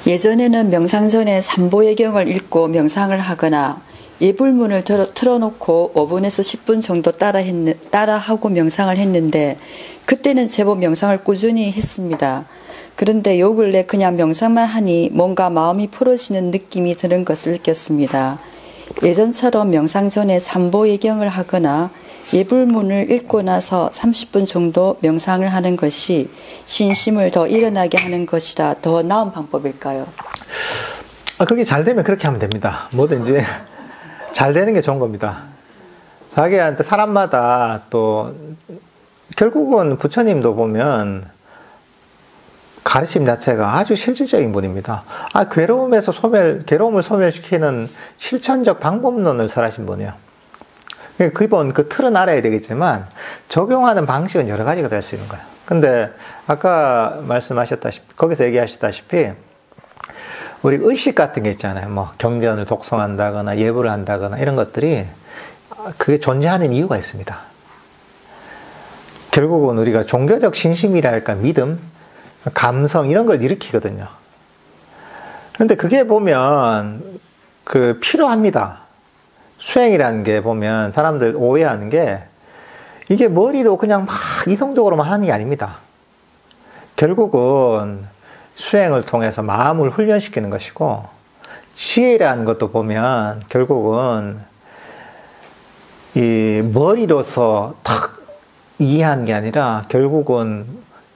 예전에는 명상 전에 삼보예경을 읽고 명상을 하거나 예불문을 틀어놓고 5분에서 10분 정도 따라하고 명상을 했는데 그때는 제법 명상을 꾸준히 했습니다. 그런데 요 근래 그냥 명상만 하니 뭔가 마음이 풀어지는 느낌이 드는 것을 느꼈습니다. 예전처럼 명상 전에 삼보예경을 하거나 예불문을 읽고 나서 30분 정도 명상을 하는 것이 신심을 더 일어나게 하는 것이라 더 나은 방법일까요? 그게 잘 되면 그렇게 하면 됩니다. 뭐든지 잘 되는 게 좋은 겁니다. 자기한테 사람마다 또 결국은 부처님도 보면 가르침 자체가 아주 실질적인 분입니다. 괴로움을 소멸시키는 실천적 방법론을 설하신 분이에요. 기본 그 틀은 알아야 되겠지만 적용하는 방식은 여러 가지가 될 수 있는 거예요. 근데 아까 말씀하셨다시피 거기서 얘기하셨다시피 우리 의식 같은 게 있잖아요. 뭐 경전을 독송한다거나 예불을 한다거나 이런 것들이 그게 존재하는 이유가 있습니다. 결국은 우리가 종교적 신심이랄까 믿음, 감성 이런 걸 일으키거든요. 근데 그게 보면 필요합니다. 수행이라는 게 보면 사람들 오해하는 게 이게 머리로 그냥 막 이성적으로만 하는 게 아닙니다. 결국은 수행을 통해서 마음을 훈련시키는 것이고 지혜라는 것도 보면 결국은 이 머리로서 탁 이해하는 게 아니라 결국은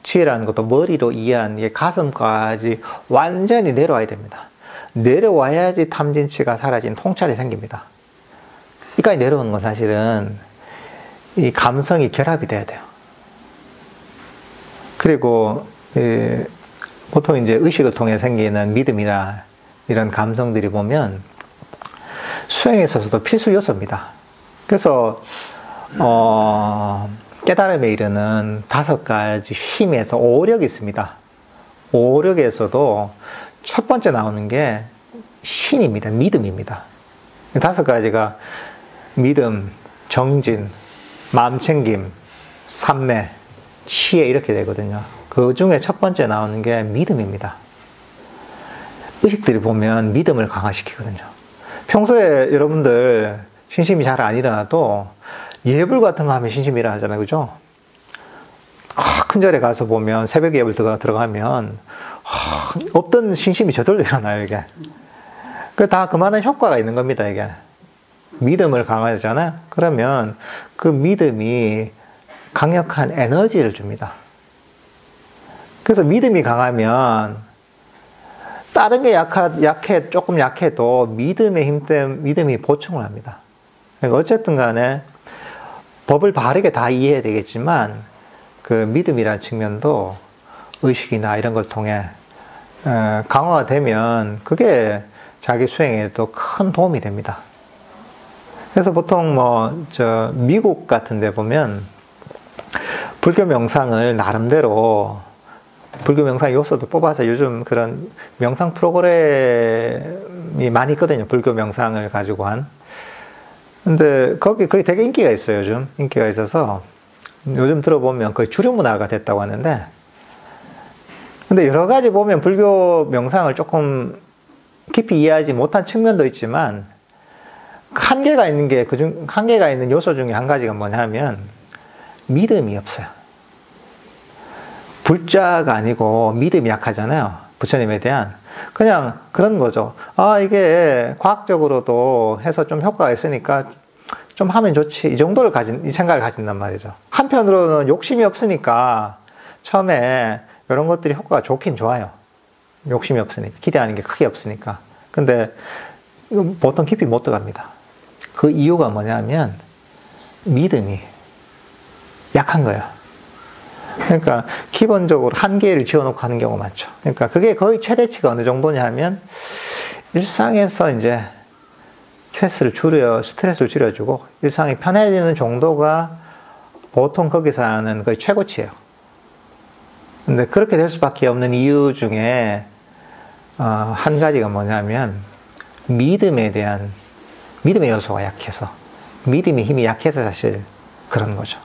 지혜라는 것도 머리로 이해하는 게 가슴까지 완전히 내려와야 됩니다. 내려와야지 탐진치가 사라진 통찰이 생깁니다. 여기까지 내려오는 건 사실은 이 감성이 결합이 돼야 돼요. 그리고 보통 이제 의식을 통해 생기는 믿음이나 이런 감성들이 보면 수행에 있어서도 필수 요소입니다. 그래서 깨달음에 이르는 5가지 힘에서 오력이 있습니다. 오력에서도 첫 번째 나오는 게 신입니다. 믿음입니다. 5가지가 믿음, 정진, 마음챙김, 삼매, 치애 이렇게 되거든요. 그 중에 첫 번째 나오는 게 믿음입니다. 의식들이 보면 믿음을 강화시키거든요. 평소에 여러분들 신심이 잘 안 일어나도 예불 같은 거 하면 신심이 일어나잖아요. 그죠? 큰 절에 가서 보면 새벽 예불 들어가면 없던 신심이 저절로 일어나요. 이게. 다 그만한 효과가 있는 겁니다. 이게. 믿음을 강화하잖아요. 그러면 그 믿음이 강력한 에너지를 줍니다. 그래서 믿음이 강하면 다른 게 조금 약해도 믿음의 힘 때문에 믿음이 보충을 합니다. 그러니까 어쨌든 간에 법을 바르게 다 이해해야 되겠지만 그 믿음이라는 측면도 의식이나 이런 걸 통해 강화가 되면 그게 자기 수행에도 큰 도움이 됩니다. 그래서 보통 미국 같은 데 보면 불교 명상을 나름대로 불교 명상 요소도 뽑아서 요즘 그런 명상 프로그램이 많이 있거든요. 불교 명상을 가지고 한. 근데 거기 되게 인기가 있어요. 요즘 인기가 있어서 요즘 들어보면 거의 주류 문화가 됐다고 하는데, 근데 여러 가지 보면 불교 명상을 조금 깊이 이해하지 못한 측면도 있지만 한계가 있는 요소 중에 한 가지가 뭐냐면 믿음이 없어요. 불자가 아니고 믿음이 약하잖아요. 부처님에 대한. 그냥 그런 거죠. 이게 과학적으로도 해서 좀 효과가 있으니까 좀 하면 좋지. 이 생각을 가진단 말이죠. 한편으로는 욕심이 없으니까 처음에 이런 것들이 효과가 좋긴 좋아요. 욕심이 없으니까. 기대하는 게 크게 없으니까. 근데 보통 깊이 못 들어갑니다. 그 이유가 뭐냐면 믿음이 약한 거예요. 그러니까 기본적으로 한계를 지어놓고 하는 경우가 많죠. 그러니까 그게 거의 최대치가 어느 정도냐 하면 일상에서 이제 스트레스를 줄여주고 일상이 편해지는 정도가 보통 거기서 하는 거의 최고치예요. 근데 그렇게 될 수밖에 없는 이유 중에 한 가지가 뭐냐면 믿음의 요소가 약해서, 믿음의 힘이 약해서 사실 그런 거죠.